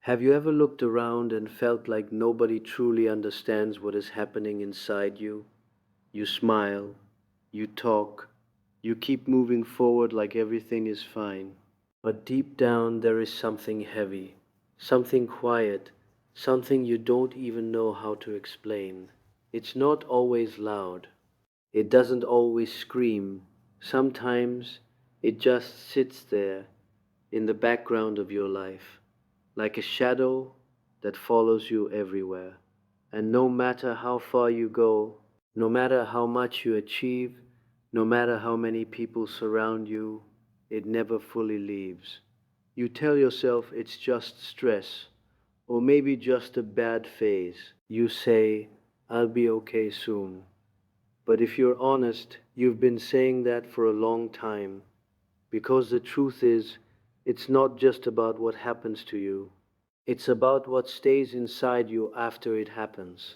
Have you ever looked around and felt like nobody truly understands what is happening inside you? You smile, you talk, you keep moving forward like everything is fine. But deep down there is something heavy, something quiet, something you don't even know how to explain. It's not always loud. It doesn't always scream. Sometimes it just sits there in the background of your life, like a shadow that follows you everywhere. And no matter how far you go, no matter how much you achieve, no matter how many people surround you, it never fully leaves. You tell yourself it's just stress, or maybe just a bad phase. You say, I'll be okay soon. But if you're honest, you've been saying that for a long time, because the truth is, it's not just about what happens to you, it's about what stays inside you after it happens.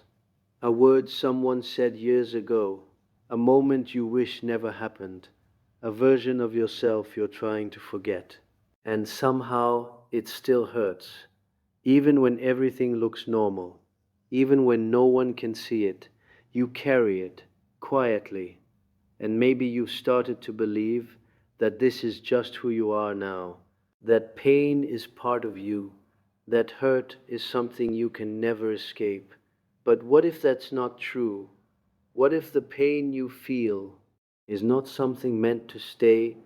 A word someone said years ago, a moment you wish never happened, a version of yourself you're trying to forget. And somehow it still hurts, even when everything looks normal, even when no one can see it. You carry it quietly, and maybe you've started to believe that this is just who you are now, that pain is part of you, that hurt is something you can never escape. But what if that's not true? What if the pain you feel is not something meant to stay,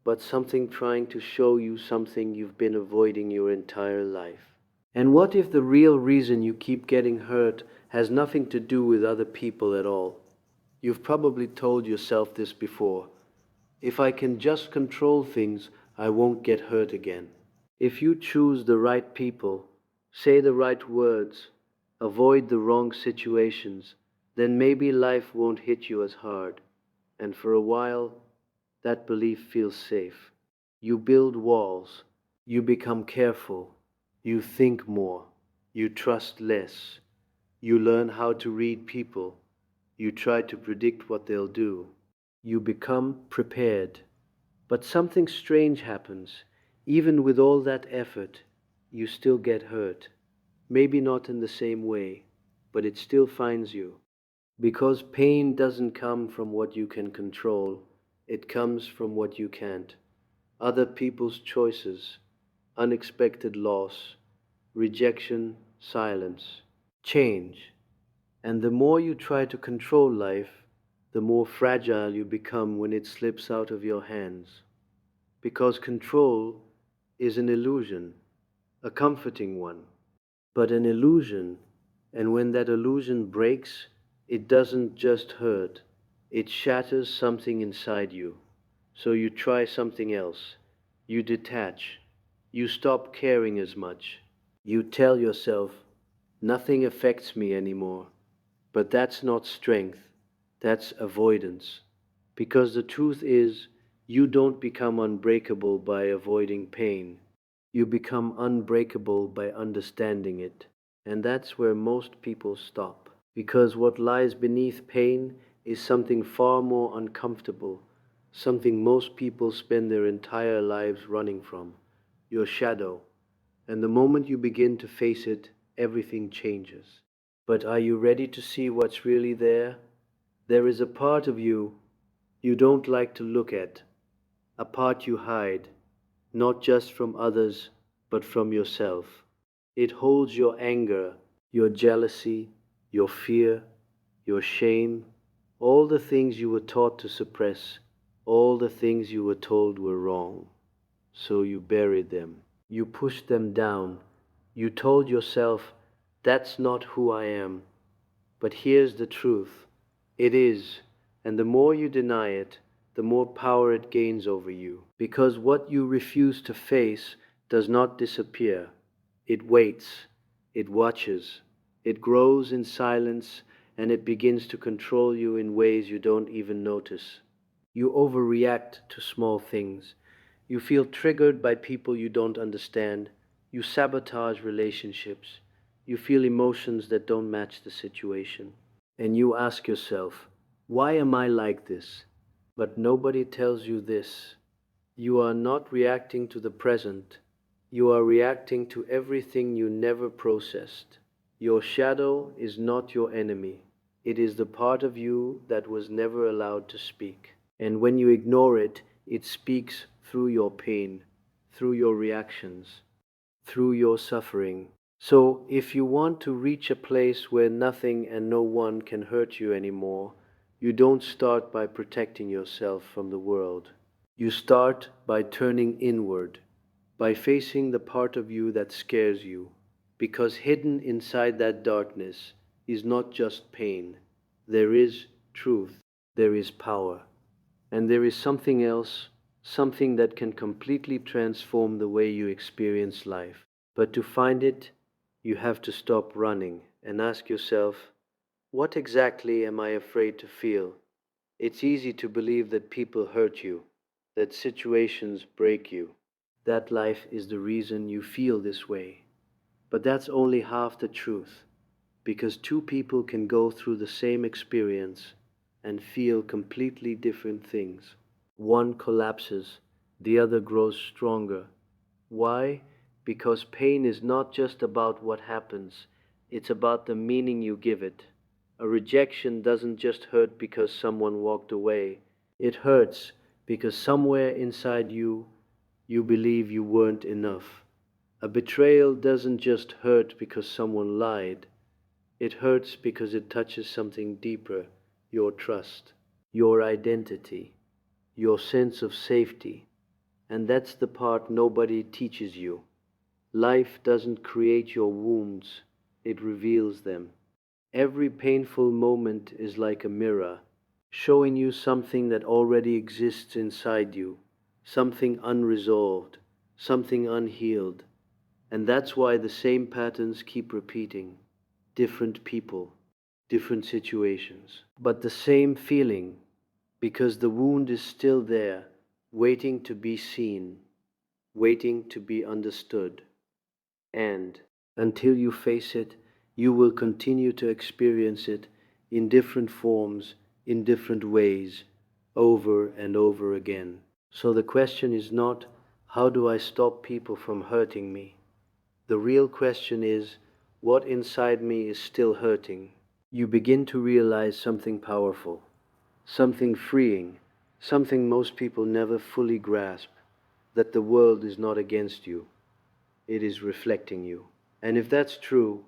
but something trying to show you something you've been avoiding your entire life? And what if the real reason you keep getting hurt has nothing to do with other people at all? You've probably told yourself this before. If I can just control things, I won't get hurt again. If you choose the right people, say the right words, avoid the wrong situations, then maybe life won't hit you as hard. And for a while, that belief feels safe. You build walls, you become careful, you think more, you trust less, you learn how to read people, you try to predict what they'll do. You become prepared. But something strange happens. Even with all that effort, you still get hurt. Maybe not in the same way, but it still finds you. Because pain doesn't come from what you can control, it comes from what you can't. Other people's choices, unexpected loss, rejection, silence, change. And the more you try to control life, the more fragile you become when it slips out of your hands. Because control is an illusion, a comforting one, but an illusion, and when that illusion breaks, it doesn't just hurt, it shatters something inside you. So you try something else. You detach. You stop caring as much. You tell yourself, nothing affects me anymore. But that's not strength, that's avoidance. Because the truth is, you don't become unbreakable by avoiding pain. You become unbreakable by understanding it. And that's where most people stop. Because what lies beneath pain is something far more uncomfortable, something most people spend their entire lives running from, your shadow. And the moment you begin to face it, everything changes. But are you ready to see what's really there? There is a part of you you don't like to look at, a part you hide, not just from others, but from yourself. It holds your anger, your jealousy, your fear, your shame, all the things you were taught to suppress, all the things you were told were wrong. So you buried them. You pushed them down. You told yourself, that's not who I am. But here's the truth. It is, and the more you deny it, the more power it gains over you. Because what you refuse to face does not disappear. It waits, it watches, it grows in silence, and it begins to control you in ways you don't even notice. You overreact to small things. You feel triggered by people you don't understand. You sabotage relationships. You feel emotions that don't match the situation. And you ask yourself, why am I like this? But nobody tells you this. You are not reacting to the present. You are reacting to everything you never processed. Your shadow is not your enemy. It is the part of you that was never allowed to speak. And when you ignore it, it speaks through your pain, through your reactions, through your suffering. So, if you want to reach a place where nothing and no one can hurt you anymore, you don't start by protecting yourself from the world. You start by turning inward, by facing the part of you that scares you, because hidden inside that darkness is not just pain. There is truth, there is power, and there is something else, something that can completely transform the way you experience life. But to find it, you have to stop running and ask yourself, what exactly am I afraid to feel? It's easy to believe that people hurt you, that situations break you, that life is the reason you feel this way. But that's only half the truth, because two people can go through the same experience and feel completely different things. One collapses, the other grows stronger. Why? Because pain is not just about what happens, it's about the meaning you give it. A rejection doesn't just hurt because someone walked away. It hurts because somewhere inside you, you believe you weren't enough. A betrayal doesn't just hurt because someone lied. It hurts because it touches something deeper, your trust, your identity, your sense of safety. And that's the part nobody teaches you. Life doesn't create your wounds, it reveals them. Every painful moment is like a mirror, showing you something that already exists inside you, something unresolved, something unhealed. And that's why the same patterns keep repeating. Different people, different situations, but the same feeling, because the wound is still there, waiting to be seen, waiting to be understood. And until you face it, you will continue to experience it in different forms, in different ways, over and over again. So the question is not, how do I stop people from hurting me? The real question is, what inside me is still hurting? You begin to realize something powerful, something freeing, something most people never fully grasp, that the world is not against you, it is reflecting you. And if that's true,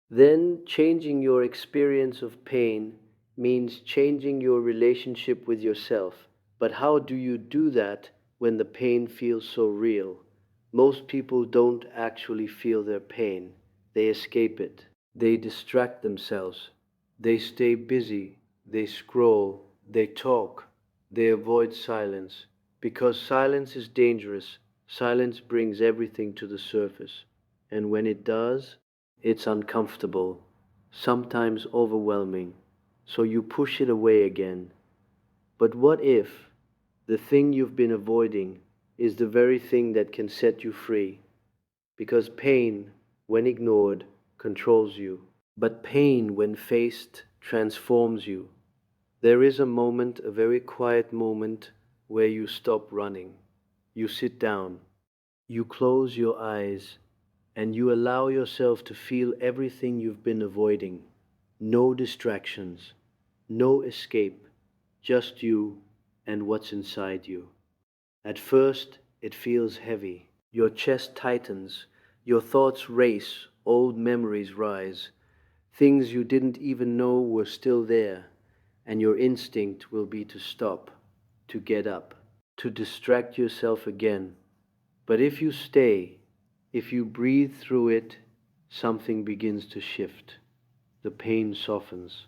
then changing your experience of pain means changing your relationship with yourself. But how do you do that when the pain feels so real? Most people don't actually feel their pain, they escape it. They distract themselves. They stay busy. They scroll. They talk. They avoid silence. Because silence is dangerous. Silence brings everything to the surface. And when it does, it's uncomfortable, sometimes overwhelming. So you push it away again. But what if the thing you've been avoiding is the very thing that can set you free? Because pain, when ignored, controls you. But pain, when faced, transforms you. There is a moment, a very quiet moment, where you stop running. You sit down. You close your eyes and you allow yourself to feel everything you've been avoiding. No distractions, no escape, just you and what's inside you. At first, it feels heavy. Your chest tightens, your thoughts race, old memories rise, things you didn't even know were still there, and your instinct will be to stop, to get up, to distract yourself again. But if you stay, if you breathe through it, something begins to shift. The pain softens.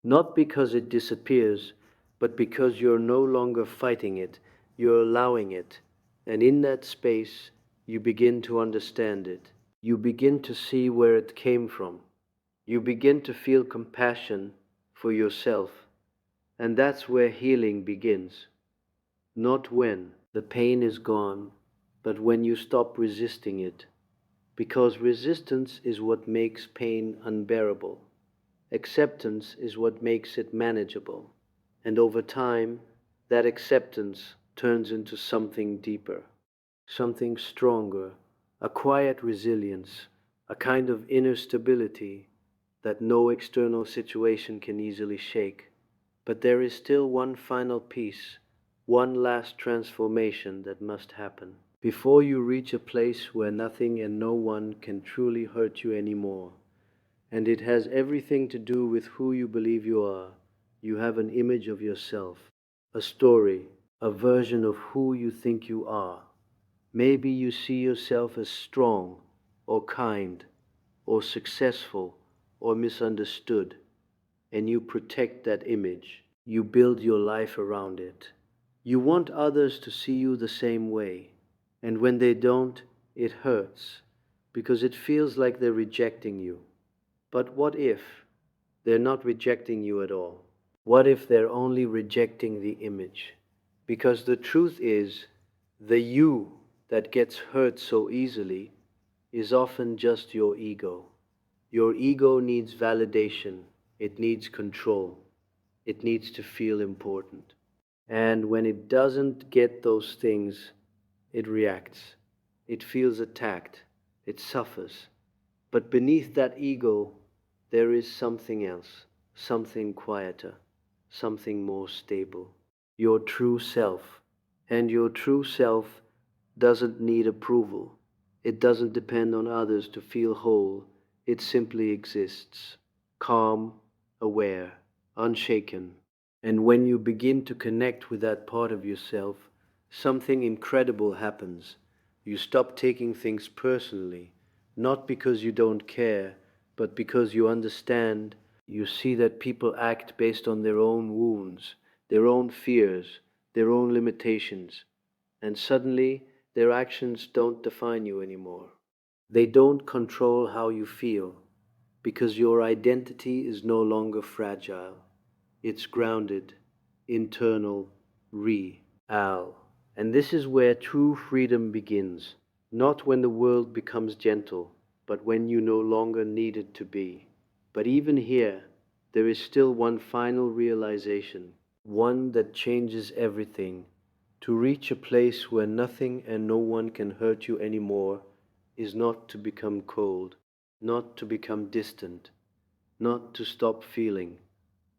Not because it disappears, but because you're no longer fighting it, you're allowing it. And in that space, you begin to understand it. You begin to see where it came from. You begin to feel compassion for yourself. And that's where healing begins. Not when the pain is gone, but when you stop resisting it. Because resistance is what makes pain unbearable. Acceptance is what makes it manageable. And over time, that acceptance turns into something deeper, something stronger, a quiet resilience, a kind of inner stability that no external situation can easily shake. But there is still one final piece, one last transformation that must happen. Before you reach a place where nothing and no one can truly hurt you anymore, and it has everything to do with who you believe you are. You have an image of yourself, a story, a version of who you think you are. Maybe you see yourself as strong, or kind, or successful, or misunderstood, and you protect that image. You build your life around it. You want others to see you the same way, and when they don't, it hurts, because it feels like they're rejecting you. But what if they're not rejecting you at all? What if they're only rejecting the image? Because the truth is, the you that gets hurt so easily is often just your ego. Your ego needs validation, it needs control, it needs to feel important. And when it doesn't get those things, it reacts. It feels attacked, it suffers. But beneath that ego, there is something else, something quieter, something more stable. Your true self. And your true self doesn't need approval. It doesn't depend on others to feel whole. It simply exists, calm, aware, unshaken. And when you begin to connect with that part of yourself, something incredible happens. You stop taking things personally, not because you don't care, but because you understand. You see that people act based on their own wounds, their own fears, their own limitations, and suddenly their actions don't define you anymore. They don't control how you feel, because your identity is no longer fragile. It's grounded, internal, real. And this is where true freedom begins, not when the world becomes gentle, but when you no longer need it to be. But even here, there is still one final realization, one that changes everything. To reach a place where nothing and no one can hurt you anymore is not to become cold, not to become distant, not to stop feeling.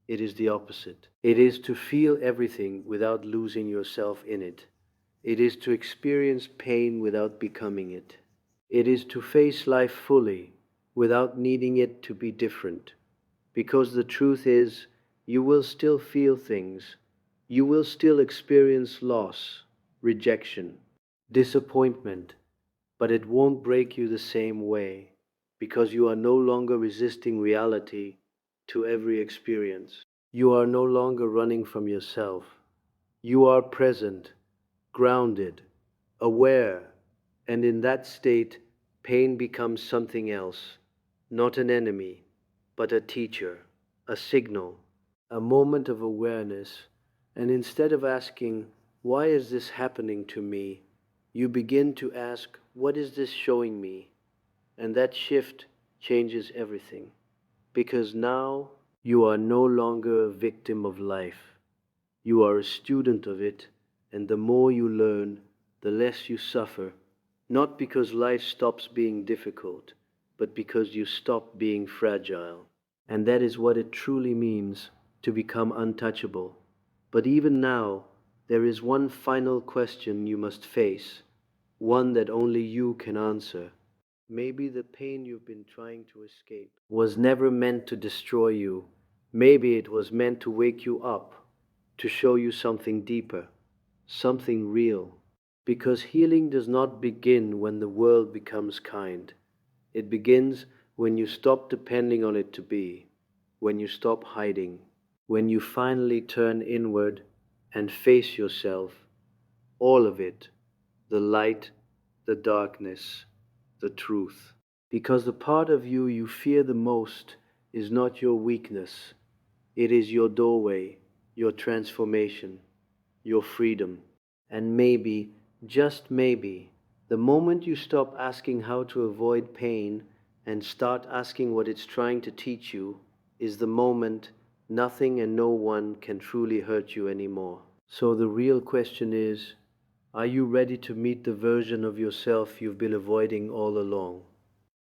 It is the opposite. It is to feel everything without losing yourself in it. It is to experience pain without becoming it. It is to face life fully without needing it to be different. Because the truth is, you will still feel things. You will still experience loss, rejection, disappointment, but it won't break you the same way because you are no longer resisting reality to every experience. You are no longer running from yourself. You are present, grounded, aware, and in that state, pain becomes something else, not an enemy, but a teacher, a signal, a moment of awareness. And instead of asking, why is this happening to me? You begin to ask, what is this showing me? And that shift changes everything. Because now you are no longer a victim of life. You are a student of it, and the more you learn, the less you suffer, not because life stops being difficult, but because you stop being fragile. And that is what it truly means to become untouchable. But even now, there is one final question you must face, one that only you can answer. Maybe the pain you've been trying to escape was never meant to destroy you. Maybe it was meant to wake you up, to show you something deeper, something real. Because healing does not begin when the world becomes kind. It begins when you stop depending on it to be, when you stop hiding, when you finally turn inward and face yourself, all of it, the light, the darkness, the truth. Because the part of you you fear the most is not your weakness, it is your doorway, your transformation, your freedom. And maybe, just maybe, the moment you stop asking how to avoid pain and start asking what it's trying to teach you, is the moment nothing and no one can truly hurt you anymore. So the real question is, Are you ready to meet the version of yourself you've been avoiding all along?